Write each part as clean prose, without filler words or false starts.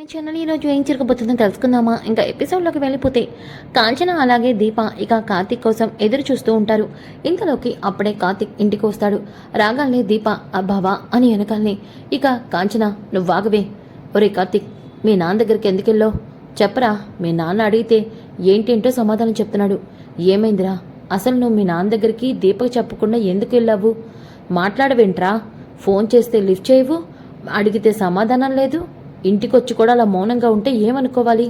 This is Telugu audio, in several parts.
మై ఛానల్ ఈరోజు ఏం జరగబోతుందో తెలుసుకుందామా? ఇంకా ఎపిసోడ్లోకి వెళ్ళిపోతే కాంచన అలాగే దీప ఇక కార్తిక్ కోసం ఎదురు చూస్తూ ఉంటారు. ఇంతలోకి అప్పుడే కార్తిక్ ఇంటికి వస్తాడు. రాగానే దీప బావా అని వెనకాలనే ఇక కాంచన నువ్వాగవే. ఒరే కార్తిక్, మీ నాన్న దగ్గరికి ఎందుకెళ్ళో చెప్పరా? మీ నాన్న అడిగితే ఏంటేంటో సమాధానం చెప్తున్నాడు. ఏమైందిరా? అసలు నువ్వు మీ నాన్న దగ్గరికి దీపకు చెప్పకుండా ఎందుకు వెళ్ళావు? మాట్లాడవేంట్రా? ఫోన్ చేస్తే లిఫ్ట్ చేయవు, అడిగితే సమాధానం లేదు. ఇంటికొచ్చి కూడా అలా మౌనంగా ఉంటే ఏమనుకోవాలి?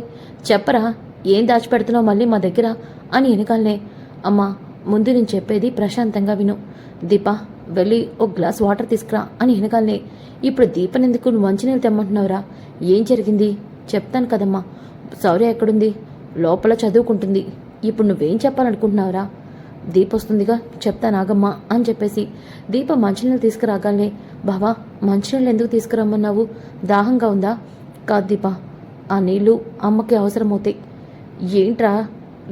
చెప్పరా, ఏం దాచిపెడుతున్నావు మళ్ళీ మా దగ్గర అని వెనకాలనే. అమ్మా, ముందు నేను చెప్పేది ప్రశాంతంగా విను. దీప, వెళ్ళి ఒక గ్లాస్ వాటర్ తీసుకురా అని వెనకాలనే. ఇప్పుడు దీపనెందుకు నువ్వు మంచినీళ్ళు తెమ్మంటున్నావురా? ఏం జరిగింది చెప్తాను కదమ్మా. శౌర్య ఎక్కడుంది? లోపల చదువుకుంటుంది. ఇప్పుడు నువ్వేం చెప్పాలనుకుంటున్నావురా? దీప వస్తుందిగా, చెప్తానాగమ్మా అని చెప్పేసి దీప మంచినీళ్ళు తీసుకురాగానే, బావా మంచినీళ్ళు ఎందుకు తీసుకురమ్మన్నావు? దాహంగా ఉందా? కాదు దీప, ఆ నీళ్లు అమ్మకి అవసరమవుతాయి. ఏంట్రా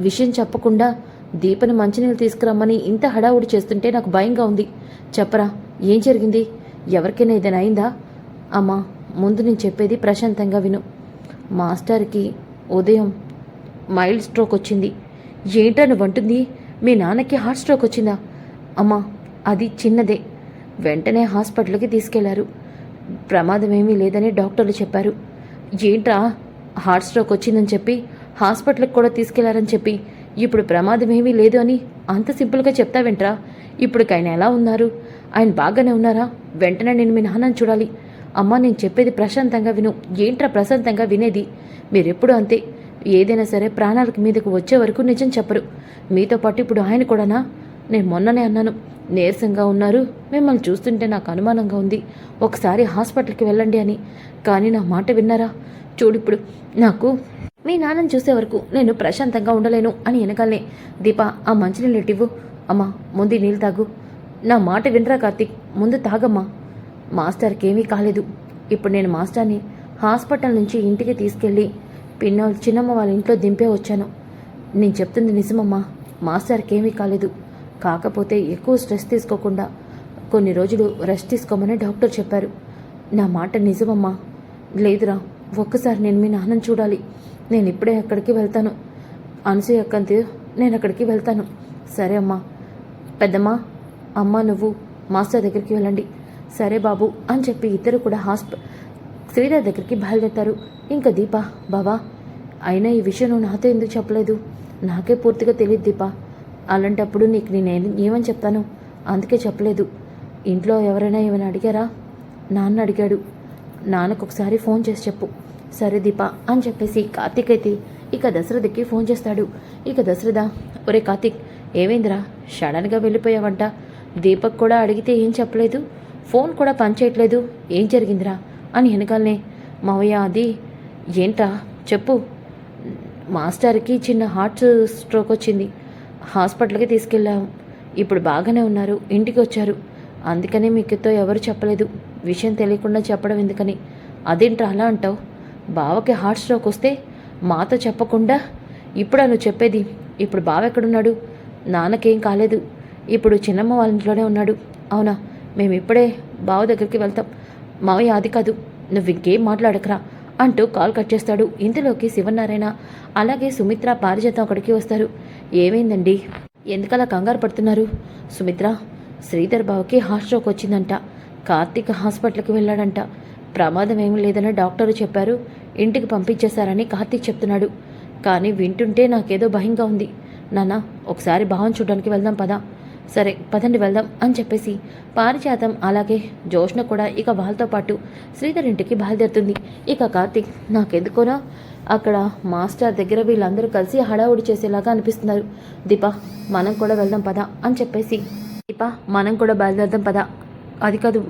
విషయం చెప్పకుండా దీపని మంచినీళ్ళు తీసుకురమ్మని ఇంత హడావుడి చేస్తుంటే నాకు భయంగా ఉంది. చెప్పరా, ఏం జరిగింది? ఎవరికైనా ఏదైనా అయిందా? అమ్మా, ముందు నేను చెప్పేది ప్రశాంతంగా విను. మాస్టర్కి ఉదయం మైల్డ్ స్ట్రోక్ వచ్చింది. ఏంట్రా నువ్వంటుంది? మీ నాన్నకి హార్ట్ స్ట్రోక్ వచ్చిందా? అమ్మా, అది చిన్నదే. వెంటనే హాస్పిటల్కి తీసుకెళ్లారు. ప్రమాదం ఏమీ లేదని డాక్టర్లు చెప్పారు. ఏంట్రా, హార్ట్ స్ట్రోక్ వచ్చిందని చెప్పి హాస్పిటల్కి కూడా తీసుకెళ్లారని చెప్పి ఇప్పుడు ప్రమాదం ఏమీ లేదు అని అంత సింపుల్గా చెప్తావేంట్రా? ఇప్పుడు ఆయన ఎలా ఉన్నారు? ఆయన బాగానే ఉన్నారా? వెంటనే నేను మీ నాన్నని చూడాలి. అమ్మా, నేను చెప్పేది ప్రశాంతంగా విను. ఏంట్రా ప్రశాంతంగా వినేది? మీరెప్పుడు అంతే. ఏదైనా సరే ప్రాణాలకు మీదకు వచ్చే వరకు నిజం చెప్పరు. మీతో పాటు ఇప్పుడు ఆయన కూడానా? నేను మొన్ననే అన్నాను, నీరసంగా ఉన్నారు, మిమ్మల్ని చూస్తుంటే నాకు అనుమానంగా ఉంది, ఒకసారి హాస్పిటల్కి వెళ్ళండి అని. కానీ నా మాట విన్నారా? చూడిప్పుడు నాకు మీ నాన్నని చూసే వరకు నేను ప్రశాంతంగా ఉండలేను అని వెనకాలనే. దీప, ఆ మంచినీళ్ళు ఇవ్వు. అమ్మా, ముందు నీళ్ళు తాగు. నా మాట వినరా కార్తీక్? ముందు తాగమ్మా. మాస్టర్కి ఏమీ కాలేదు. ఇప్పుడు నేను మాస్టర్ని హాస్పిటల్ నుంచి ఇంటికి తీసుకెళ్ళి చిన్నమ్మ వాళ్ళ ఇంట్లో దింపే వచ్చాను. నేను చెప్తుంది నిజమమ్మా. మాస్టర్కి ఏమీ కాలేదు. కాకపోతే ఎక్కువ స్ట్రెస్ తీసుకోకుండా కొన్ని రోజులు రెస్ట్ తీసుకోమని డాక్టర్ చెప్పారు. నా మాట నిజమమ్మా. లేదురా, ఒక్కసారి నేను మీ నాన్నని చూడాలి. నేను ఇప్పుడే అక్కడికి వెళ్తాను. అనసూయ అక్కంతో నేను అక్కడికి వెళ్తాను. సరే అమ్మా. పెద్దమ్మా, అమ్మ నువ్వు మాస్టర్ దగ్గరికి వెళ్ళండి. సరే బాబు అని చెప్పి ఇద్దరు కూడా శ్రీధర్ దగ్గరికి బయలుదేరుతారు. ఇంకా దీప, బావా, అయినా ఈ విషయం నువ్వు నాతో ఎందుకు చెప్పలేదు? నాకే పూర్తిగా తెలియదు దీప. అలాంటప్పుడు నీకు నేను ఏమని చెప్తాను? అందుకే చెప్పలేదు. ఇంట్లో ఎవరైనా ఏమైనా అడిగారా? నాన్న అడిగాడు. నాన్నకు ఒకసారి ఫోన్ చేసి చెప్పు. సరే దీప అని చెప్పేసి కార్తీక్ అయితే ఇక దశరథకి ఫోన్ చేస్తాడు. ఇక దశరథ, ఒరే కార్తీక్, ఏమైందిరా? సడన్గా వెళ్ళిపోయావంట. దీపక్ కూడా అడిగితే ఏం చెప్పలేదు, ఫోన్ కూడా పనిచేయట్లేదు. ఏం జరిగిందిరా అని వెనకాలనే. మావయ్య, అది ఏంట్రా చెప్పు. మాస్టర్కి చిన్న హార్ట్ స్ట్రోక్ వచ్చింది. హాస్పిటల్కి తీసుకెళ్ళాము. ఇప్పుడు బాగానే ఉన్నారు, ఇంటికి వచ్చారు. అందుకనే మీకుతో ఎవరు చెప్పలేదు. విషయం తెలియకుండా చెప్పడం ఎందుకని. అదేంట్రా అలా అంటావు? బావకి హార్ట్ స్ట్రోక్ వస్తే మాతో చెప్పకుండా ఇప్పుడు నువ్వు చెప్పేది? ఇప్పుడు బావ ఎక్కడున్నాడు? నాన్నకేం కాలేదు. ఇప్పుడు చిన్నమ్మ వాళ్ళ ఇంట్లోనే ఉన్నాడు. అవునా? మేము ఇప్పుడే బావ దగ్గరికి వెళ్తాం. మావయ్య, అది కాదు, నువ్వు ఇంకేం మాట్లాడకరా అంటూ కాల్ కట్ చేస్తాడు. ఇంతలోకి శివనారాయణ అలాగే సుమిత్ర పారిజాతం అక్కడికి వస్తారు. ఏమైందండి? ఎందుకలా కంగారు పడుతున్నారు? సుమిత్ర, శ్రీధర్ బావకి హార్ట్ స్ట్రోక్ వచ్చిందంట. కార్తీక్ హాస్పిటల్కి వెళ్ళాడంట. ప్రమాదం ఏమీ లేదని డాక్టరు చెప్పారు. ఇంటికి పంపించేశారని కార్తీక్ చెప్తున్నాడు. కానీ వింటుంటే నాకేదో భయంగా ఉంది. నాన్న, ఒకసారి బావని చూడడానికి వెళ్దాం పదా. సరే పదండి వెళ్దాం అని చెప్పేసి పారిజాతం అలాగే జోష్న కూడా ఇక వాళ్ళతో పాటు శ్రీధర్ ఇంటికి బయలుదేరుతుంది. ఇక కార్తీక్, నాకెందుకోనా అక్కడ మాస్టర్ దగ్గర వీళ్ళందరూ కలిసి హడావుడి చేసేలాగా అనిపిస్తున్నారు. దీప, మనం కూడా వెళ్దాం పదా అని చెప్పేసి, దీప మనం కూడా బయలుదేరదాం పదా. అది కాదు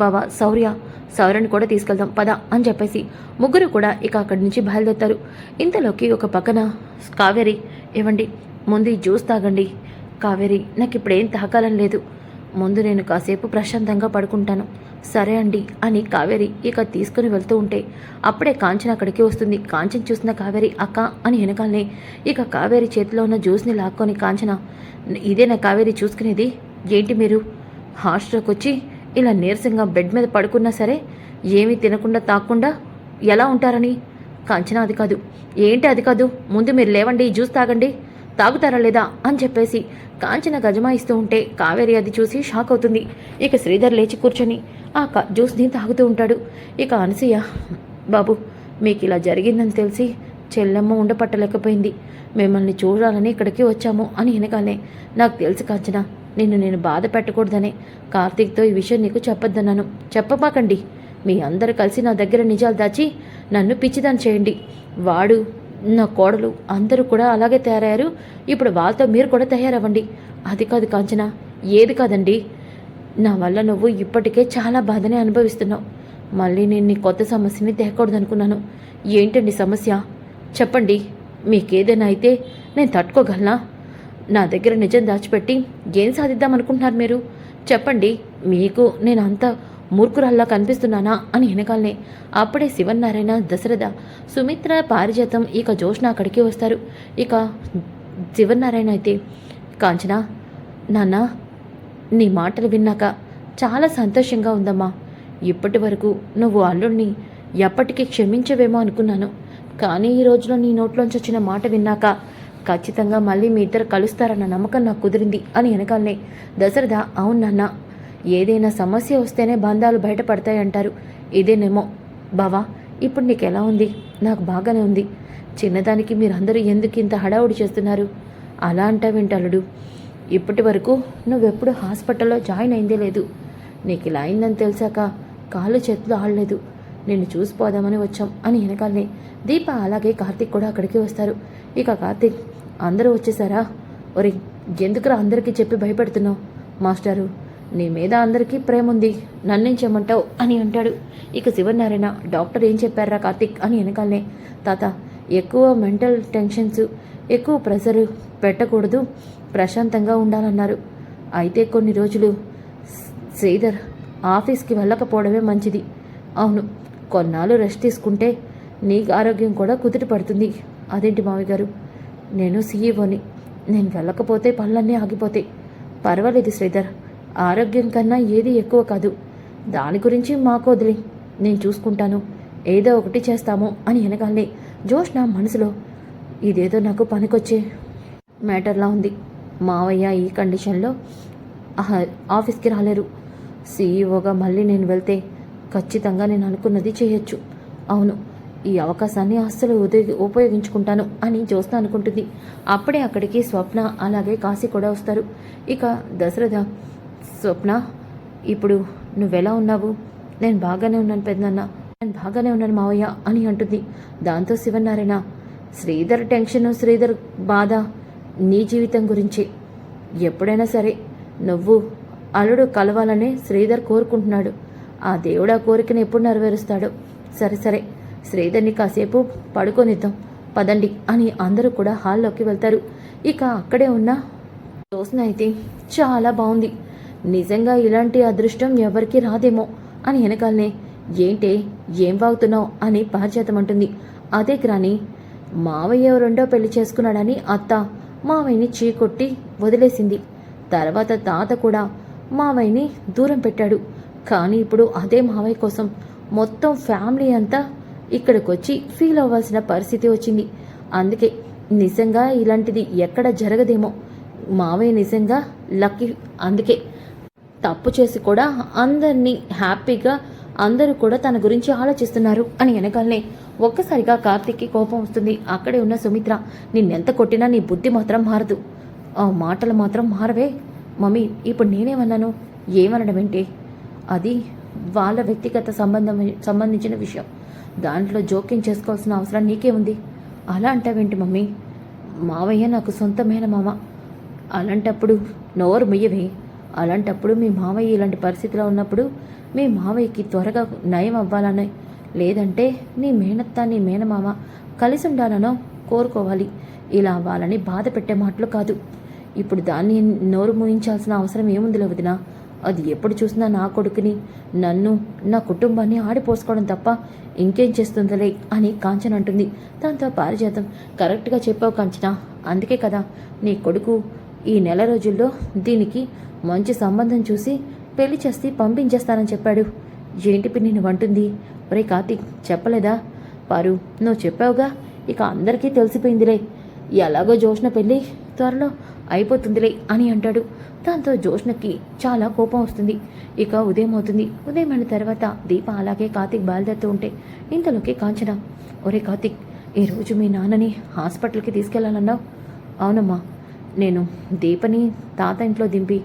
బావా, శౌర్యని కూడా తీసుకెళ్దాం పదా అని చెప్పేసి ముగ్గురు కూడా ఇక అక్కడి నుంచి బయలుదేరుతారు. ఇంతలోకి ఒక పక్కన కావేరి, ఇవ్వండి ముందు ఈ జ్యూస్ తాగండి. కావేరి, నాకు ఇప్పుడేం తాగాలని లేదు. ముందు నేను కాసేపు ప్రశాంతంగా పడుకుంటాను. సరే అండి అని కావేరి ఇక తీసుకుని వెళ్తూ ఉంటే అప్పుడే కాంచన అక్కడికి వస్తుంది. కాంచన చూసిన కావేరి, అక్క అని వెనకాలనే ఇక కావేరి చేతిలో ఉన్న జ్యూస్ని లాక్కొని, కాంచన, ఇదేనా కావేరి చూసుకునేది? ఏంటి మీరు హార్ట్ స్ట్రోక్ వచ్చి ఇలా నీరసంగా బెడ్ మీద పడుకున్నా సరే ఏమీ తినకుండా తాగకుండా ఎలా ఉంటారని కాంచన అది కాదు. ఏంటి అది కాదు, ముందు మీరు లేవండి, జ్యూస్ తాగండి, తాగుతారా లేదా అని చెప్పేసి కాంచన గజమాయిస్తూ ఉంటే కావేరి అది చూసి షాక్ అవుతుంది. ఇక శ్రీధర్ లేచి కూర్చొని ఆ జ్యూస్ని తాగుతూ ఉంటాడు. ఇక అనసూయ, బాబు మీకు ఇలా జరిగిందని తెలిసి చెల్లెమ్మ ఉండపట్టలేకపోయింది. మిమ్మల్ని చూడాలని ఇక్కడికి వచ్చాము అని వెనకాలే, నాకు తెలుసు కాంచన, నేను బాధ పెట్టకూడదనే కార్తీక్తో ఈ విషయం నీకు చెప్పొద్దన్నాను. చెప్పబాకండి. మీ అందరు కలిసి నా దగ్గర నిజాలు దాచి నన్ను పిచ్చిదాన్ని చేయండి. వాడు, నా కోడలు అందరూ కూడా అలాగే తయారయ్యారు. ఇప్పుడు వాళ్ళతో మీరు కూడా తయారవ్వండి. అది కాదు కాంచన, ఏది కాదండి. నా వల్ల నువ్వు ఇప్పటికే చాలా బాధనే అనుభవిస్తున్నావు. మళ్ళీ నేను నీ కొత్త సమస్యని తేకూడదనుకున్నాను. ఏంటండి సమస్య చెప్పండి. మీకేదైనా అయితే నేను తట్టుకోగలనా? నా దగ్గర నిజం దాచిపెట్టి ఏం సాధిద్దామనుకుంటున్నారు మీరు? చెప్పండి. మీకు నేను అంత మూర్ఖురాల్లా కనిపిస్తున్నానా అని వెనకాలనే అప్పుడే శివనారాయణ, దశరథ, సుమిత్ర, పారిజాతం, ఇక జోష్న అక్కడికి వస్తారు. ఇక శివనారాయణ అయితే, కాంచన, నాన్న, నీ మాటలు విన్నాక చాలా సంతోషంగా ఉందమ్మా. ఇప్పటి వరకు నువ్వు అల్లుడిని ఎప్పటికీ క్షమించవేమో అనుకున్నాను. కానీ ఈ రోజులో నీ నోట్లోంచి వచ్చిన మాట విన్నాక ఖచ్చితంగా మళ్ళీ మీ ఇద్దరు కలుస్తారన్న నమ్మకం నాకు కుదిరింది అని వెనకాలనే దశరథ, అవును నాన్న, ఏదైనా సమస్య వస్తేనే బంధాలు బయటపడతాయంటారు. ఇదేనేమో. బావా, ఇప్పుడు నీకు ఎలా ఉంది? నాకు బాగానే ఉంది. చిన్నదానికి మీరందరూ ఎందుకు ఇంత హడావుడి చేస్తున్నారు? అలా అంటావేంటల్లుడు? ఇప్పటి వరకు నువ్వెప్పుడు హాస్పిటల్లో జాయిన్ అయిందే లేదు. నీకు ఇలా అయిందని తెలిసాక కాళ్ళు చేతులు ఆడలేదు. నిన్ను చూసిపోదామని వచ్చాం అని వెనకాలనే దీప, అలాగే కార్తీక్ కూడా అక్కడికి వస్తారు. ఇక కార్తీక్, అందరూ వచ్చేసారా? ఒరే, ఎందుకురా అందరికీ చెప్పి భయపెడుతున్నావు? మాస్టారు, నీ మీద అందరికీ ప్రేమ ఉంది, నన్నేం చేయమంటావు అని అంటాడు. ఇక శివనారాయణ, డాక్టర్ ఏం చెప్పారా కార్తీక్ అని వెనకాలనే, తాత, ఎక్కువ మెంటల్ టెన్షన్స్, ఎక్కువ ప్రెషర్ పెట్టకూడదు, ప్రశాంతంగా ఉండాలన్నారు. అయితే కొన్ని రోజులు శ్రీధర్ ఆఫీస్కి వెళ్ళకపోవడమే మంచిది. అవును, కొన్నాళ్ళు రెస్ట్ తీసుకుంటే నీకు ఆరోగ్యం కూడా కుదిరి పడుతుంది. అదేంటి మావయ్య గారు, నేను సీఈఓని, నేను వెళ్ళకపోతే పనులన్నీ ఆగిపోతాయి. పర్వాలేదు శ్రీధర్, ఆరోగ్యం కన్నా ఏది ఎక్కువ కాదు. దాని గురించి మాకు వదిలి, నేను చూసుకుంటాను, ఏదో ఒకటి చేస్తాము అని వెనకాలనే జోష్న మనసులో, ఇదేదో నాకు పనికొచ్చే మ్యాటర్లా ఉంది. మావయ్య ఈ కండిషన్లో ఆఫీస్కి రాలేరు. సీఈఓగా మళ్ళీ నేను వెళ్తే ఖచ్చితంగా నేను అనుకున్నది చేయొచ్చు. అవును, ఈ అవకాశాన్ని అస్సలు ఉపయోగించుకుంటాను అని జ్యోత్స్న అనుకుంటుంది. అప్పుడే అక్కడికి స్వప్న, అలాగే కాశీ కూడా వస్తారు. ఇక దశరథ, స్వప్న, ఇప్పుడు నువ్వెలా ఉన్నావు? నేను బాగానే ఉన్నాను పెద్దనాన్న, నేను బాగానే ఉన్నాను మావయ్య అని అంటుంది. దాంతో శివనారాయణ, శ్రీధర్ టెన్షన్, శ్రీధర్ బాధ నీ జీవితం గురించి. ఎప్పుడైనా సరే నువ్వు అల్లుడు కలవాలనే శ్రీధర్ కోరుకుంటున్నాడు. ఆ దేవుడు ఆ కోరికను ఎప్పుడు నెరవేరుస్తాడో. సరే సరే, శ్రీధర్ని కాసేపు పడుకోనిద్దాం, పదండి అని అందరూ కూడా హాల్లోకి వెళ్తారు. ఇక అక్కడే ఉన్న జ్యోత్స్న అయితే, చాలా బాగుంది, నిజంగా ఇలాంటి అదృష్టం ఎవరికి రాదేమో అని వెనకాలనే, ఏంటే ఏం వాగుతున్నావు అని పారిజాతం అంటుంది. అదే గ్రాని, మావయ్య రెండో పెళ్లి చేసుకున్నాడని అత్త మావయ్యని చీకొట్టి వదిలేసింది. తర్వాత తాత కూడా మావయ్యని దూరం పెట్టాడు. కానీ ఇప్పుడు అదే మావయ్య కోసం మొత్తం ఫ్యామిలీ అంతా ఇక్కడికి వచ్చి ఫీల్ అవ్వాల్సిన పరిస్థితి వచ్చింది. అందుకే నిజంగా ఇలాంటిది ఎక్కడ జరగదేమో. మావయ్య నిజంగా లక్కీ. అందుకే తప్పు చేసి కూడా అందరినీ హ్యాపీగా, అందరూ కూడా తన గురించి ఆలోచిస్తున్నారు అని వెనకాలనే ఒక్కసారిగా కార్తీక్కి కోపం వస్తుంది. అక్కడే ఉన్న సుమిత్ర, నిన్నెంత కొట్టినా నీ బుద్ధి మాత్రం మారదు, ఆ మాటలు మాత్రం మారవే. మమ్మీ, ఇప్పుడు నేనేమన్నాను? ఏమనడం ఏంటి? అది వాళ్ళ వ్యక్తిగత సంబంధించిన విషయం. దాంట్లో జోక్యం చేసుకోవాల్సిన అవసరం నీకే ఉంది. అలా అంటావేంటి మమ్మీ? మావయ్య నాకు సొంతమైన మామ. అలాంటప్పుడు నోరు ముయ్యవే. అలాంటప్పుడు మీ మావయ్య ఇలాంటి పరిస్థితిలో ఉన్నప్పుడు మీ మావయ్యకి త్వరగా నయం అవ్వాలని, లేదంటే నీ మేనత్త, నీ మేనమామ కలిసి ఉండాలనో కోరుకోవాలి. ఇలా వాళ్ళని బాధ పెట్టే మాటలు కాదు. ఇప్పుడు దాన్ని నోరు మూయించాల్సిన అవసరం ఏముంది వదినా? అది ఎప్పుడు చూసినా నా కొడుకుని, నన్ను, నా కుటుంబాన్ని ఆడిపోసుకోవడం తప్ప ఇంకేం చేస్తుందిలే అని కాంచన అంటుంది. దాంతో పారిజాతం, కరెక్ట్గా చెప్పావు కాంచన, అందుకే కదా నీ కొడుకు ఈ నెల రోజుల్లో దీనికి మంచి సంబంధం చూసి పెళ్లి చేసి పంపించేస్తానని చెప్పాడు. ఏంటి పిన్ని నువ్వు అంటుంది? ఒరే కార్తీక్, చెప్పలేదా? పారు, నువ్వు చెప్పావుగా, ఇక అందరికీ తెలిసిపోయిందిలే, ఎలాగో జోష్న పెళ్ళి త్వరలో అయిపోతుందిలే అని అంటాడు. దాంతో జోష్నకి చాలా కోపం వస్తుంది. ఇక ఉదయం అవుతుంది. ఉదయం అయిన తర్వాత దీప అలాగే కార్తీక్ బయలుదేరుతూ ఉంటే ఇంతలోకి కాంచన, ఒరే కార్తీక్, ఈరోజు మీ నాన్నని హాస్పిటల్కి తీసుకెళ్లాలన్నావు? అవునమ్మా, నేను దీపని తాత ఇంట్లో దింపి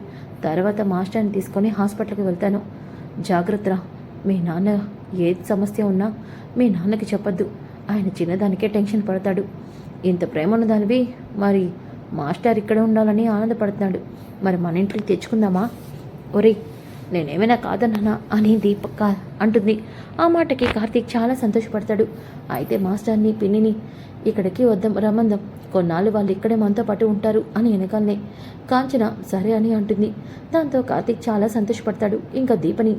తర్వాత మాస్టర్ని తీసుకొని హాస్పిటల్కి వెళ్తాను. జాగ్రత్త, మీ నాన్న ఏ సమస్య ఉన్నా మీ నాన్నకి చెప్పొద్దు, ఆయన చిన్నదానికే టెన్షన్ పడతాడు. ఇంత ప్రేమ ఉన్న దానివి మరి మాస్టర్ ఇక్కడ ఉండాలని ఆనందపడుతున్నాడు, మరి మన ఇంటికి తెచ్చుకుందామా? ఒరే, నేనేమైనా కాదన్నానా అని దీపక్ అంటుంది. ఆ మాటకి కార్తీక్ చాలా సంతోషపడతాడు. అయితే మాస్టర్ని పిన్నిని ఇక్కడికి రమ్మందాం, కొన్నాళ్ళు వాళ్ళు ఇక్కడే మనతో పాటు ఉంటారు అని వెనకాలనే కాంచన సరే అని అంటుంది. దాంతో కార్తీక్ చాలా సంతోషపడతాడు. ఇంకా దీపని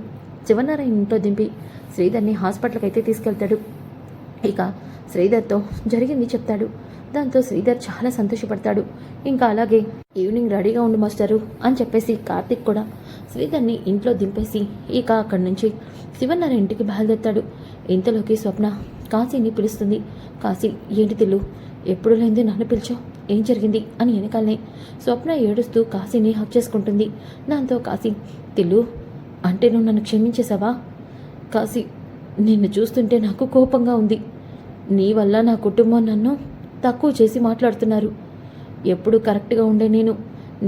శివనారాయణ ఇంట్లో దింపి శ్రీధర్ని హాస్పిటల్కి అయితే తీసుకెళ్తాడు. ఇక శ్రీధర్తో జరిగింది చెప్తాడు. దాంతో శ్రీధర్ చాలా సంతోషపడతాడు. ఇంకా అలాగే ఈవినింగ్ రెడీగా ఉండు మాస్టరు అని చెప్పేసి కార్తీక్ కూడా శ్రీధర్ని ఇంట్లో దింపేసి ఇక అక్కడి నుంచి శివనారాయణ ఇంటికి బయలుదేరుతాడు. ఇంతలోకి స్వప్న కాశీని పిలుస్తుంది. కాశీ, ఏంటి తిల్లు, ఎప్పుడు లేనిది నన్ను పిలిచావు, ఏం జరిగింది అని వెనకాలనే స్వప్న ఏడుస్తూ కాశీని హక్ చేసుకుంటుంది. దాంతో కాశీ, తిల్లు, అంటే నువ్వు నన్ను క్షమించేశావా? కాశీ, నిన్ను చూస్తుంటే నాకు కోపంగా ఉంది. నీ వల్ల నా కుటుంబం నన్ను తక్కువ చేసి మాట్లాడుతున్నారు. ఎప్పుడు కరెక్ట్గా ఉండే నేను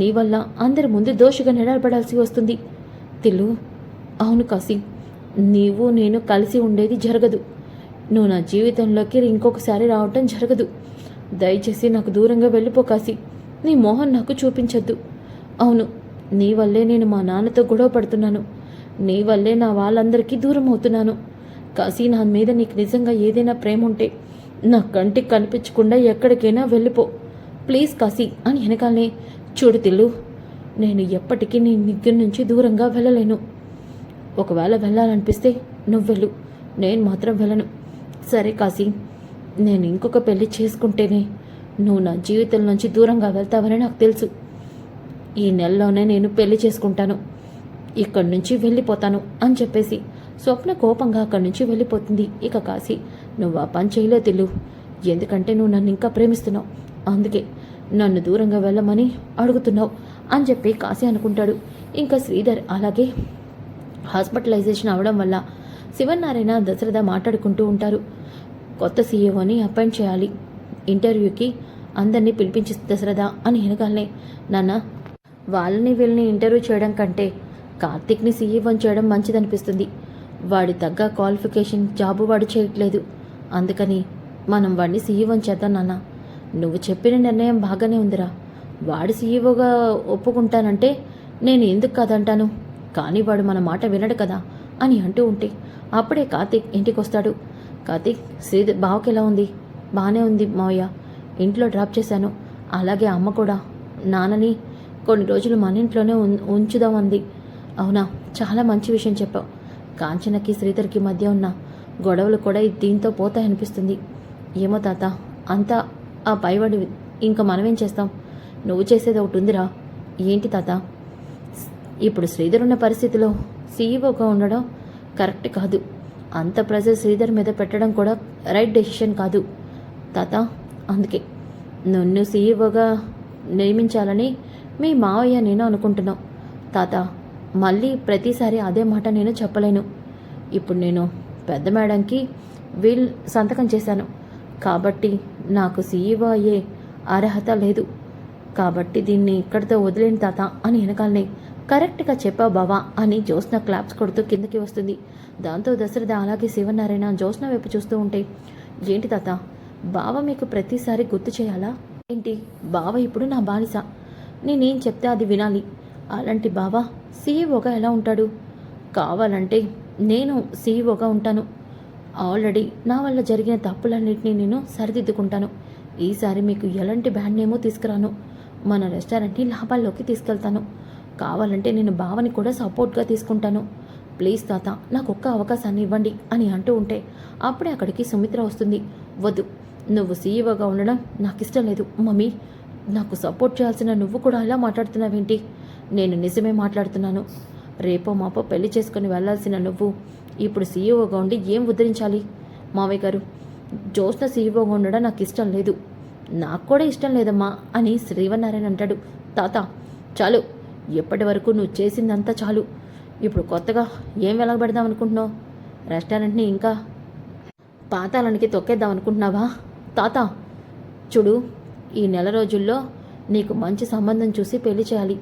నీ వల్ల అందరి ముందు దోషిగా నిలబడాల్సి వస్తుంది. తిల్లు, అవును కాశీ, నీవు నేను కలిసి ఉండేది జరగదు. నువ్వు నా జీవితంలోకి ఇంకొకసారి రావటం జరగదు. దయచేసి నాకు దూరంగా వెళ్ళిపో కాశీ. నీ మోహన్ నాకు చూపించొద్దు. అవును, నీ వల్లే నేను మా నాన్నతో గొడవ పడుతున్నాను. నీ వల్లే నా వాళ్ళందరికీ దూరం అవుతున్నాను. కాశీ, నా మీద నీకు నిజంగా ఏదైనా ప్రేమ ఉంటే నా కంటికి కనిపించకుండా ఎక్కడికైనా వెళ్ళిపో ప్లీజ్ కాశీ అని వెనకాలనే, చూడు తిల్లు, నేను ఎప్పటికీ నీ దగ్గర నుంచి దూరంగా వెళ్ళలేను. ఒకవేళ వెళ్ళాలనిపిస్తే నువ్వు వెళ్ళు, నేను మాత్రం వెళ్ళను. సరే కాశీ, నేను ఇంకొక పెళ్లి చేసుకుంటేనే నువ్వు నా జీవితం నుంచి దూరంగా వెళ్తావని నాకు తెలుసు. ఈ నెలలోనే నేను పెళ్లి చేసుకుంటాను, ఇక్కడి నుంచి వెళ్ళిపోతాను అని చెప్పేసి స్వప్న కోపంగా అక్కడి నుంచి వెళ్ళిపోతుంది. ఇక కాశీ, నువ్వు ఆ పని చేయలే తిల్లు, ఎందుకంటే నువ్వు నన్ను ఇంకా ప్రేమిస్తున్నావు, అందుకే నన్ను దూరంగా వెళ్ళమని అడుగుతున్నావు అని చెప్పి కాశీ అనుకుంటాడు. ఇంకా శ్రీధర్ అలాగే హాస్పిటలైజేషన్ అవడం వల్ల శివనారాయణ దశరథ మాట్లాడుకుంటూ ఉంటారు. కొత్త సీఈఓని అపాయింట్ చేయాలి, ఇంటర్వ్యూకి అందరినీ పిలిపించి దశరథ అని వెనకాలనే, నాన్న, వాళ్ళని వీళ్ళని ఇంటర్వ్యూ చేయడం కంటే కార్తీక్ని సీఈఓని చేయడం మంచిదనిపిస్తుంది. వాడి తగ్గ క్వాలిఫికేషన్ జాబు వాడు చేయట్లేదు, అందుకని మనం వాడిని సీఈఓని చేద్దాం నాన్న. నువ్వు చెప్పిన నిర్ణయం బాగానే ఉందిరా, వాడు సీఈఓగా ఒప్పుకుంటానంటే నేను ఎందుకు కాదంటాను, కానీ వాడు మన మాట వినడు కదా అని అంటూ ఉంటే అప్పుడే కార్తీక్ ఇంటికి వస్తాడు. కార్తీక్, శ్రీధర్ బావకి ఎలా ఉంది? బాగానే ఉంది మావయ్య, ఇంట్లో డ్రాప్ చేశాను. అలాగే అమ్మ కూడా నాన్నని కొన్ని రోజులు మన ఇంట్లోనే ఉంచుదామంది. అవునా, చాలా మంచి విషయం చెప్పావు. కాంచనకి శ్రీధర్కి మధ్య ఉన్న గొడవలు కూడా దీంతో పోతాయనిపిస్తుంది. ఏమో తాత, అంతా ఆ పైవాడి, ఇంకా మనమేం చేస్తాం? నువ్వు చేసేది ఒకటి ఉందిరా. ఏంటి తాత? ఇప్పుడు శ్రీధర్ ఉన్న పరిస్థితిలో సీఈఓగా ఉండడం కరెక్ట్ కాదు. అంత ప్రెజర్ శ్రీధర్ మీద పెట్టడం కూడా రైట్ డెసిషన్ కాదు తాత. అందుకే నన్ను సీఈఓగా నియమించాలని మీ మావయ్య నేను అనుకుంటున్నాం తాత. మళ్ళీ ప్రతిసారి అదే మాట నేను చెప్పలేను. ఇప్పుడు నేను పెద్ద మేడంకి సంతకం చేశాను కాబట్టి నాకు సీఈఓ అయ్యే అర్హత లేదు. కాబట్టి దీన్ని ఇక్కడితో వదిలేను తాత అని వెనకాలనే, కరెక్ట్గా చెప్పావు బావా అని జ్యోత్స్న క్లాప్స్ కొడుతూ కిందకి వస్తుంది. దాంతో దశరథ అలాగే శివనారాయణ జ్యోత్స్న వైపు చూస్తూ ఉంటే, ఏంటి తాత, బావ మీకు ప్రతిసారి గుర్తు చేయాలా ఏంటి? బావ ఇప్పుడు నా బానిస, నేనేం చెప్తే అది వినాలి. అలాంటి బావ సీఈఓగా ఎలా ఉంటాడు? కావాలంటే నేను సీఈఓగా ఉంటాను. ఆల్రెడీ నా వల్ల జరిగిన తప్పులన్నింటినీ నేను సరిదిద్దుకుంటాను. ఈసారి మీకు ఎలాంటి బ్యాడ్ నేమో తీసుకురాను. మన రెస్టారెంట్ని లాభాల్లోకి తీసుకెళ్తాను. కావాలంటే నేను బావని కూడా సపోర్ట్గా తీసుకుంటాను. ప్లీజ్ తాత, నాకు ఒక్క అవకాశాన్ని ఇవ్వండి అని అంటూ ఉంటే అప్పుడే అక్కడికి సుమిత్ర వస్తుంది. వద్దు, నువ్వు సీఈఓగా ఉండడం నాకు ఇష్టం లేదు మమ్మీ. నాకు సపోర్ట్ చేయాల్సిన నువ్వు కూడా ఇలా మాట్లాడుతున్నావేంటి? నేను నిజమే మాట్లాడుతున్నాను. రేపో మాపో పెళ్లి చేసుకుని వెళ్లాల్సిన నువ్వు ఇప్పుడు సీఈఓగా ఉండి ఏం ఉద్ధరించాలి? మావయ్య గారు, జ్యోత్స్న సీఈఓగా ఉండడం నాకు ఇష్టం లేదు. నాకు కూడా ఇష్టం లేదమ్మా అని శ్రీవన్నారాయణ అంటాడు. తాత చాలు, ఎప్పటి వరకు నువ్వు చేసిందంతా చాలు. ఇప్పుడు కొత్తగా ఏం వెలగబెడదాం అనుకుంటున్నావు? రెస్టారెంట్ని ఇంకా పాతాళానికి తొక్కేద్దాం అనుకుంటున్నావా? తాత చూడు, ఈ నెల రోజుల్లో నీకు మంచి సంబంధం చూసి పెళ్లి చేయాలి.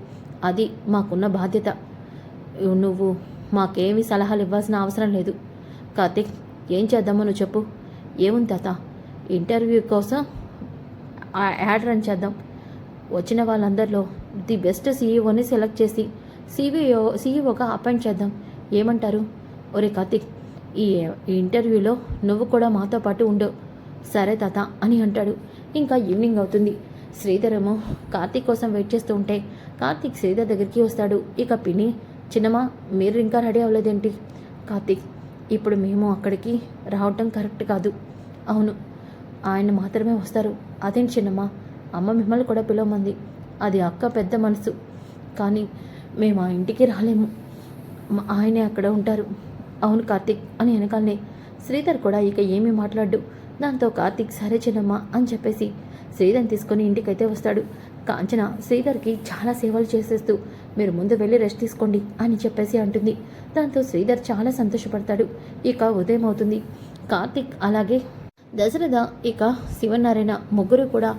అది మాకున్న బాధ్యత. నువ్వు మాకేమీ సలహాలు ఇవ్వాల్సిన అవసరం లేదు. కార్తీక్, ఏం చేద్దామో నువ్వు చెప్పు. ఏముంది తాత, ఇంటర్వ్యూ కోసం యాడ్ రన్ చేద్దాం. వచ్చిన వాళ్ళందరిలో ది బెస్ట్ సీఈఓని సెలెక్ట్ చేసి సీఈఓగా అపాయింట్ చేద్దాం. ఏమంటారు? ఒరే కార్తీక్, ఈ ఇంటర్వ్యూలో నువ్వు కూడా మాతో పాటు ఉండు. సరే తాత అని అంటాడు. ఇంకా ఈవినింగ్ అవుతుంది. శ్రీధరేమో కార్తీక్ కోసం వెయిట్ చేస్తూ ఉంటే కార్తీక్ శ్రీధర్ దగ్గరికి వస్తాడు. ఇక పిన్ని, చిన్నమ్మ మీరు ఇంకా రెడీ అవ్వలేదేంటి? కార్తీక్, ఇప్పుడు మేము అక్కడికి రావటం కరెక్ట్ కాదు. అవును, ఆయన మాత్రమే వస్తారు. అదేంటి చిన్నమ్మ, అమ్మ మిమ్మల్ని కూడా పిలవమంది. అది అక్క పెద్ద మనసు. కానీ మేము ఆ ఇంటికి రాలేము, ఆయనే అక్కడ ఉంటారు. అవును కార్తీక్ అని వెనకాలనే శ్రీధర్ కూడా ఇక ఏమీ మాట్లాడు. దాంతో కార్తీక్ సరే చిన్నమ్మ అని చెప్పేసి శ్రీధర్ని తీసుకొని ఇంటికైతే వస్తాడు. కాంచన శ్రీధర్కి చాలా సేవలు చేసేస్తూ మీరు ముందు వెళ్ళి రెస్ట్ తీసుకోండి అని చెప్పేసి అంటుంది. దాంతో శ్రీధర్ చాలా సంతోషపడతాడు. ఇక ఉదయం అవుతుంది. కార్తీక్ అలాగే దశరథ ఇక శివనారాయణ ముగ్గురు కూడా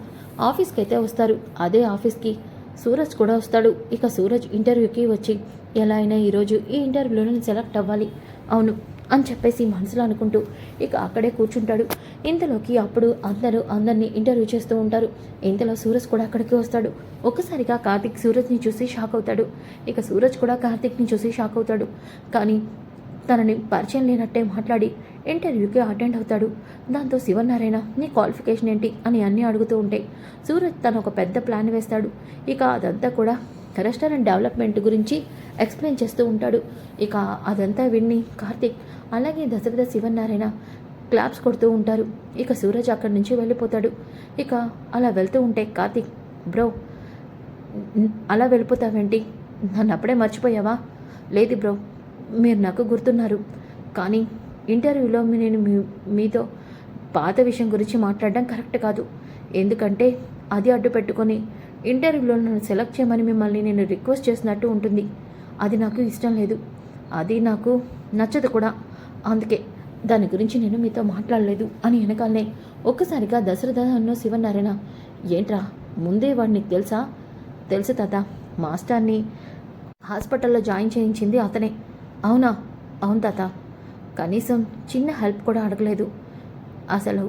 ఆఫీస్కి అయితే వస్తారు. అదే ఆఫీస్కి సూరజ్ కూడా వస్తాడు. ఇక సూరజ్ ఇంటర్వ్యూకి వచ్చి ఎలా అయినా ఈరోజు ఈ ఇంటర్వ్యూలో నేను సెలెక్ట్ అవ్వాలి, అవును అని చెప్పేసి మనసులో అనుకుంటూ ఇక అక్కడే కూర్చుంటాడు. ఇంతలోకి అప్పుడు అందరినీ ఇంటర్వ్యూ చేస్తూ ఉంటారు. ఇంతలో సూరజ్ కూడా అక్కడికి వస్తాడు. ఒక్కసారిగా కార్తీక్ సూరజ్ని చూసి షాక్ అవుతాడు. ఇక సూరజ్ కూడా కార్తీక్ని చూసి షాక్ అవుతాడు. కానీ తనని పరిచయం లేనట్టే మాట్లాడి ఇంటర్వ్యూకి అటెండ్ అవుతాడు. దాంతో శివనారాయణ నీ క్వాలిఫికేషన్ ఏంటి అని అన్నీ అడుగుతూ ఉంటే సూరజ్ తను ఒక పెద్ద ప్లాన్ వేస్తాడు. ఇక అదంతా కూడా రెస్టారెంట్ డెవలప్మెంట్ గురించి ఎక్స్ప్లెయిన్ చేస్తూ ఉంటాడు. ఇక అదంతా విన్ని కార్తీక్ అలాగే దశరథ శివనారాయణ క్లాప్స్ కొడుతూ ఉంటారు. ఇక సూరజ్ అక్కడి నుంచి వెళ్ళిపోతాడు. ఇక అలా వెళ్తూ ఉంటే కార్తీక్, బ్రో అలా వెళ్ళిపోతావేంటి? నన్ను అప్పుడే మర్చిపోయావా? లేదు బ్రో, మీరు నాకు గుర్తున్నారు. కానీ ఇంటర్వ్యూలో నేను మీతో పాత విషయం గురించి మాట్లాడడం కరెక్ట్ కాదు. ఎందుకంటే అది అడ్డు పెట్టుకొని ఇంటర్వ్యూలో నన్ను సెలెక్ట్ చేయమని మిమ్మల్ని నేను రిక్వెస్ట్ చేసినట్టు ఉంటుంది. అది నాకు ఇష్టం లేదు, అది నాకు నచ్చదు కూడా. అందుకే దాని గురించి నేను మీతో మాట్లాడలేదు అని వెనకాలనే ఒక్కసారిగా దశరథ అన్న శివనారాయణ, ఏంట్రా ముందే వాడిని తెలుసా? తెలుసు తాత, మాస్టర్ని హాస్పిటల్లో జాయిన్ చేయించింది అతనే. అవునా? అవును తాత, కనీసం చిన్న హెల్ప్ కూడా అడగలేదు. అసలు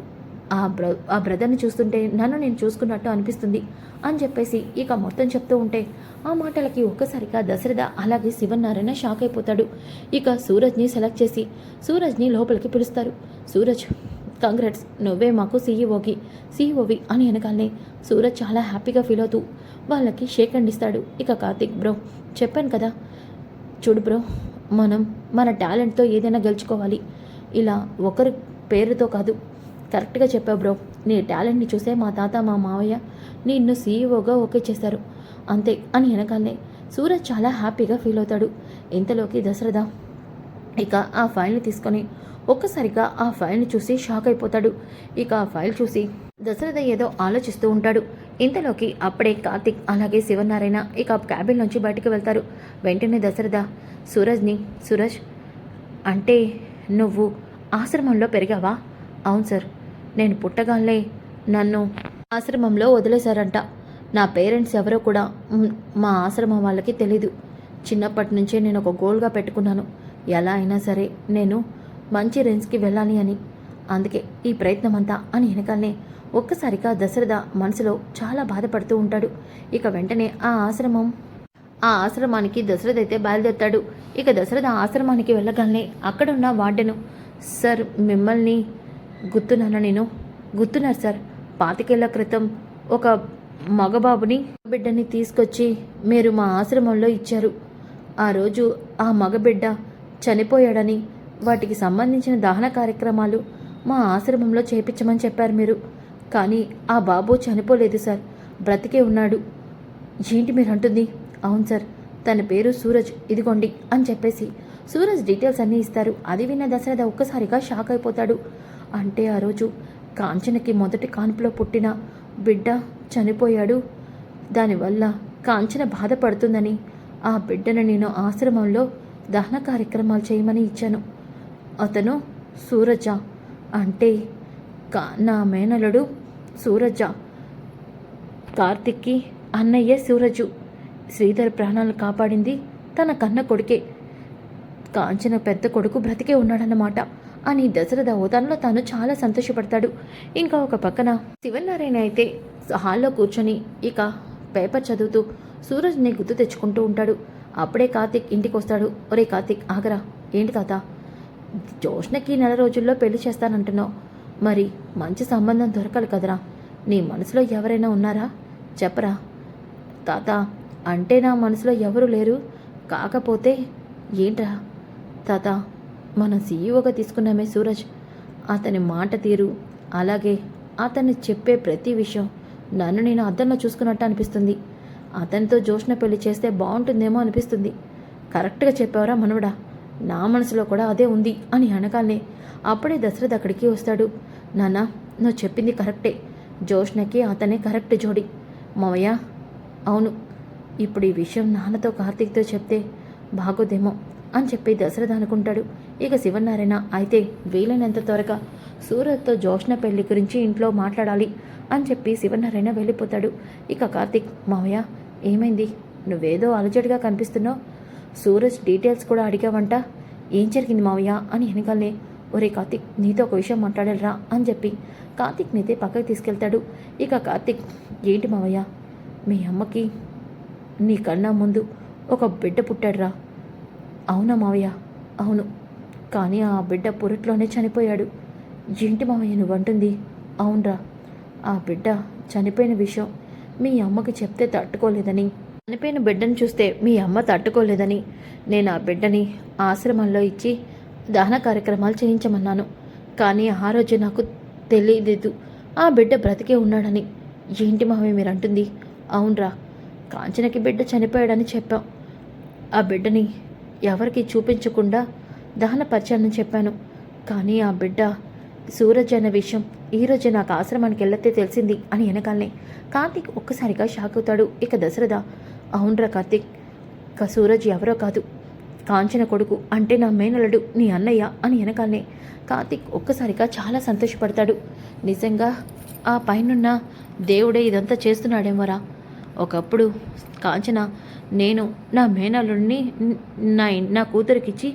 ఆ బ్రదర్ని చూస్తుంటే నన్ను నేను చూసుకున్నట్టు అనిపిస్తుంది అని చెప్పేసి ఇక మొత్తం చెప్తూ ఉంటే ఆ మాటలకి ఒక్కసారిగా దశరథ అలాగే శివనారాయణ షాక్ అయిపోతాడు. ఇక సూరజ్ని సెలెక్ట్ చేసి సూరజ్ని లోపలికి పిలుస్తారు. సూరజ్, కంగ్రాట్స్, నువ్వే మాకు సీఈఓవి అని వెనకాలనే సూరజ్ చాలా హ్యాపీగా ఫీల్ అవుతూ వాళ్ళకి షేక్ హ్యాండ్ ఇస్తాడు. ఇక కార్తీక్, బ్రో చెప్పాను కదా, చూడు బ్రో, మనం మన టాలెంట్తో ఏదైనా గెలుచుకోవాలి, ఇలా ఒకరి పేరుతో కాదు. కరెక్ట్గా చెప్పావు బ్రో, నీ టాలెంట్ని చూసే మా తాత మా మావయ్య నిన్ను సీఈఓగా ఓకే చేశారు అంతే అని వెనకాలనే సూరజ్ చాలా హ్యాపీగా ఫీల్ అవుతాడు. ఇంతలోకి దశరథ ఇక ఆ ఫైల్ని తీసుకొని ఒక్కసారిగా ఆ ఫైల్ని చూసి షాక్ అయిపోతాడు. ఇక ఆ ఫైల్ చూసి దశరథ ఏదో ఆలోచిస్తూ ఉంటాడు. ఇంతలోకి అప్పుడే కార్తీక్ అలాగే శివనారాయణ ఇక క్యాబిన్ నుంచి బయటకు వెళ్తారు. వెంటనే దశరథ సూరజ్, అంటే నువ్వు ఆశ్రమంలో పెరిగావా? అవును సార్, నేను పుట్టగానే నన్ను ఆశ్రమంలో వదిలేశారంట. నా పేరెంట్స్ ఎవరో కూడా మా ఆశ్రమం వాళ్ళకి తెలీదు. చిన్నప్పటి నుంచే నేను ఒక గోల్గా పెట్టుకున్నాను, ఎలా అయినా సరే నేను మంచి రేంజ్కి వెళ్ళాలి అని. అందుకే ఈ ప్రయత్నం అంతా అని వెనకాలనే ఒక్కసారిగా దశరథ మనసులో చాలా బాధపడుతూ ఉంటాడు. ఇక వెంటనే ఆ ఆశ్రమానికి దశరథ అయితే బయలుదేరుతాడు. ఇక దశరథ ఆశ్రమానికి వెళ్ళగానే అక్కడున్న వార్డెను, సార్ మిమ్మల్ని గుర్తున్నారు సార్, 25 ఏళ్ల క్రితం ఒక మగబాబుని బిడ్డని తీసుకొచ్చి మీరు మా ఆశ్రమంలో ఇచ్చారు. ఆ రోజు ఆ మగబిడ్డ చనిపోయాడని వాటికి సంబంధించిన దహన కార్యక్రమాలు మా ఆశ్రమంలో చేపించమని చెప్పారు మీరు. కానీ ఆ బాబు చనిపోలేదు సార్, బ్రతికే ఉన్నాడు. ఏంటి మీరు అంటుంది? అవును సార్, తన పేరు సూరజ్, ఇదిగోండి అని చెప్పేసి సూరజ్ డీటెయిల్స్ అన్నీ ఇస్తారు. అది విన్న దశరథ ఒక్కసారిగా షాక్ అయిపోతాడు. అంటే ఆ రోజు కాంచనకి మొదటి కాన్పులో పుట్టిన బిడ్డ చనిపోయాడు. దానివల్ల కాంచన బాధపడుతుందని ఆ బిడ్డను నేను ఆశ్రమంలో దహన కార్యక్రమాలు చేయమని ఇచ్చాను. అతను సూరజ అంటే నా మేనలుడు సూరజ. కార్తిక్కి అన్నయ్య సూరజు. శ్రీధర్ ప్రాణాలు కాపాడింది తన కన్న కొడుకే. కాంచన పెద్ద కొడుకు బ్రతికే ఉన్నాడన్నమాట అని దశరథ ఓదాన్లో తాను చాలా సంతోషపడతాడు. ఇంకా ఒక పక్కన శివనారాయణ అయితే హాల్లో కూర్చొని ఇక పేపర్ చదువుతూ సూరజ్ని గుర్తు తెచ్చుకుంటూ ఉంటాడు. అప్పుడే కార్తిక్ ఇంటికి వస్తాడు. ఒరే కార్తిక్ ఆగరా. ఏంటి తాత? జోష్నకి నెల రోజుల్లో పెళ్లి చేస్తానంటున్నావు. మరి మంచి సంబంధం దొరకాలి కదరా. నీ మనసులో ఎవరైనా ఉన్నారా చెప్పరా. తాత అంటే నా మనసులో ఎవరు లేరు. కాకపోతే ఏంట్రా తాత, మనం సీఈఓగా తీసుకున్నామే సూరజ్. అతని మాట తీరు అలాగే అతన్ని చెప్పే ప్రతి విషయం నన్ను నేను అద్దంలో చూసుకున్నట్టు అనిపిస్తుంది. అతనితో జోష్న పెళ్లి చేస్తే బాగుంటుందేమో అనిపిస్తుంది. కరెక్ట్గా చెప్పావరా మనవడా. నా మనసులో కూడా అదే ఉంది అని అనగానే అప్పుడే దశరథ్ అక్కడికి వస్తాడు. నాన్న నువ్వు చెప్పింది కరెక్టే. జోష్నకి అతనే కరెక్ట్ జోడి. మావయ్య అవును, ఇప్పుడు ఈ విషయం నాన్నతో కార్తీక్తో చెప్తే బాగోదేమో అని చెప్పి దశరథ అనుకుంటాడు. ఇక శివనారాయణ అయితే వీలైనంత త్వరగా సూరజ్తో జోష్న పెళ్లి గురించి ఇంట్లో మాట్లాడాలి అని చెప్పి శివనారాయణ వెళ్ళిపోతాడు. ఇక కార్తీక్ మావయ్య ఏమైంది? నువ్వేదో అలజడిగా కనిపిస్తున్నావు. సూరజ్ డీటెయిల్స్ కూడా అడిగావంట. ఏం జరిగింది మావయ్య అని వెనకాలనే ఒరే కార్తీక్ నీతో ఒక విషయం మాట్లాడాలరా అని చెప్పి కార్తీక్నైతే పక్కకి తీసుకెళ్తాడు. ఇక కార్తీక్ ఏంటి మావయ్య? మీ అమ్మకి నీ కన్నా ముందు ఒక బిడ్డ పుట్టాడురా. అవునా మావయ్య? అవును, కానీ ఆ బిడ్డ పురిట్లోనే చనిపోయాడు. ఏంటి మావయ్య నువ్వు అంటుంది? అవునరా, ఆ బిడ్డ చనిపోయిన విషయం మీ అమ్మకి చెప్తే తట్టుకోలేదని, చనిపోయిన బిడ్డను చూస్తే మీ అమ్మ తట్టుకోలేదని నేను ఆ బిడ్డని ఆశ్రమంలో ఇచ్చి దహన కార్యక్రమాలు చేయించమన్నాను. కానీ ఆ రోజు నాకు తెలియలేదు ఆ బిడ్డ బ్రతికే ఉన్నాడని. ఏంటి మావయ్య మీరు అంటుంది? అవునరా, కాంచనకి బిడ్డ చనిపోయాడని చెప్పాం. ఆ బిడ్డని ఎవరికి చూపించకుండా దహనపరిచానని చెప్పాను. కానీ ఆ బిడ్డ సూరజ్ అన్న విషయం ఈరోజు నాకు ఆశ్రమానికి వెళ్ళతే తెలిసింది అని వెనకాలనే కార్తీక్ ఒక్కసారిగా షాక్ అవుతాడు. ఇక దశరథ అవునరా కార్తీక్, సూరజ్ ఎవరో కాదు, కాంచన కొడుకు అంటే నా మేనలుడు నీ అన్నయ్య అని వెనకాలనే కార్తీక్ ఒక్కసారిగా చాలా సంతోషపడతాడు. నిజంగా ఆ పైనున్న దేవుడే ఇదంతా చేస్తున్నాడేమోరా. ఒకప్పుడు కాంచన నేను నా మేనల్లుడిని నా కూతురికిచ్చి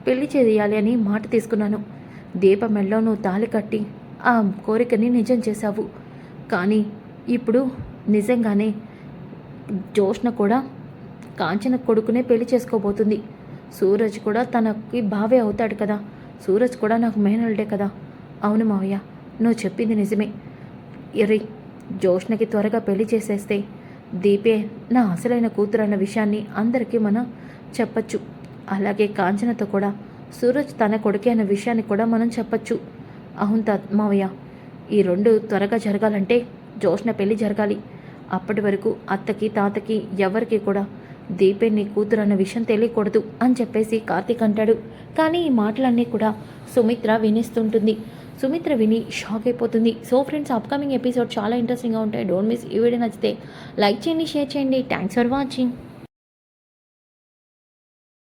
పెళ్లి చేయాలి అని మాట తీసుకున్నాను. దీపమెల్లో నువ్వు తాళి కట్టి ఆ కోరికని నిజం చేశావు. కానీ ఇప్పుడు నిజంగానే జోష్న కూడా కాంచన కొడుకునే పెళ్లి చేసుకోబోతుంది. సూరజ్ కూడా తనకి బావే అవుతాడు కదా. సూరజ్ కూడా నాకు మేనల్డే కదా. అవును మావయ్య, నువ్వు చెప్పింది నిజమే. ఎరి జోష్నకి త్వరగా పెళ్లి చేసేస్తే దీపే నా అసలైన కూతురు అన్న విషయాన్ని అందరికీ మనం చెప్పచ్చు. అలాగే కాంచనతో కూడా సూరజ్ తన కొడుకే అన్న విషయాన్ని కూడా మనం చెప్పచ్చు. అవును మావయ్య, ఈ రెండు త్వరగా జరగాలంటే జోష్న పెళ్లి జరగాలి. అప్పటి వరకు అత్తకి తాతకి ఎవరికి కూడా దీపే నీ కూతురు అన్న విషయం తెలియకూడదు అని చెప్పేసి కార్తీక్ అంటాడు. కానీ ఈ మాటలన్నీ కూడా సుమిత్ర వినిస్తుంటుంది. సుమిత్ర విని షాక్ అయిపోతుంది. సో ఫ్రెండ్స్, అప్కమింగ్ ఎపిసోడ్ చాలా ఇంట్రెస్టింగ్గా ఉంటాయి. Don't miss. ఈ వీడియో నచ్చితే లైక్ చేయండి, షేర్ చేయండి. Thanks for watching.